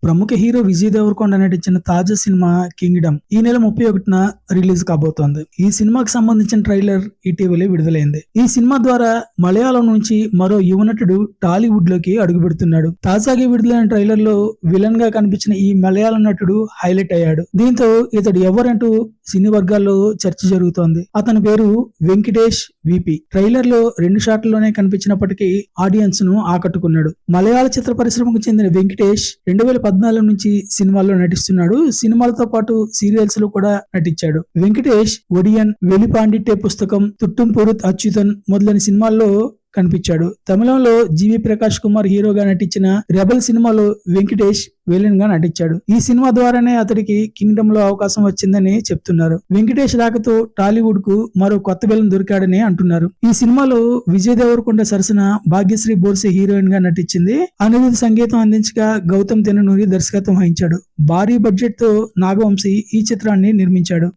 ప్రముఖ హీరో విజయ్ దేవరకొండ నటించిన తాజా సినిమా కింగ్డమ్ ఈ నెల 31న రిలీజ్ కాబోతోంది. ఈ సినిమాకి సంబంధించిన ట్రైలర్ ఇటీవలే విడుదలైంది. ఈ సినిమా ద్వారా మలయాళం నుంచి మరో యువ నటుడు టాలీవుడ్ లోకి అడుగుపెడుతున్నాడు. తాజాగా విడుదలైన ట్రైలర్ లో విలన్ గా కనిపించిన ఈ మలయాళం నటుడు హైలైట్ అయ్యాడు. దీంతో ఇతడు ఎవరంటూ సినీ వర్గాల్లో చర్చ జరుగుతోంది. అతని పేరు వెంకటేష్ విపి. ట్రైలర్ లో 2 షాట్లలోనే కనిపించినప్పటికీ ఆడియన్స్ ను ఆకట్టుకున్నాడు. మలయాళ చిత్ర పరిశ్రమకు చెందిన వెంకటేష్ 2014 నుంచి సినిమాల్లో నటిస్తున్నాడు. సినిమాలతో పాటు సీరియల్స్ లో కూడా నటించాడు. వెంకటేష్ ఒడియన్, వెలిపాండిట్టే పుస్తకం, తుట్టుం పొరుత్ అచ్యుతన్ మొదలైన సినిమాల్లో కనిపించాడు. తమిళంలో జీవి ప్రకాష్ కుమార్ హీరోగా నటించిన రెబల్ సినిమాలో వెంకటేష్ విలన్ గా నటించాడు. ఈ సినిమా ద్వారానే అతడికి కింగ్డమ్ లో అవకాశం వచ్చిందని చెప్తున్నారు. వెంకటేష్ రాకతో టాలీవుడ్ కు మరో కొత్త విలన్ దొరికాడని అంటున్నారు. ఈ సినిమాలో విజయ్ దేవరకొండ సరసన భాగ్యశ్రీ బోర్సే హీరోయిన్ గా నటించింది. అనిరుద్ సంగీతం అందించగా గౌతమ్ తెన్ననూరి దర్శకత్వం వహించాడు. భారీ బడ్జెట్ తో నాగవంశీ ఈ చిత్రాన్ని నిర్మించాడు.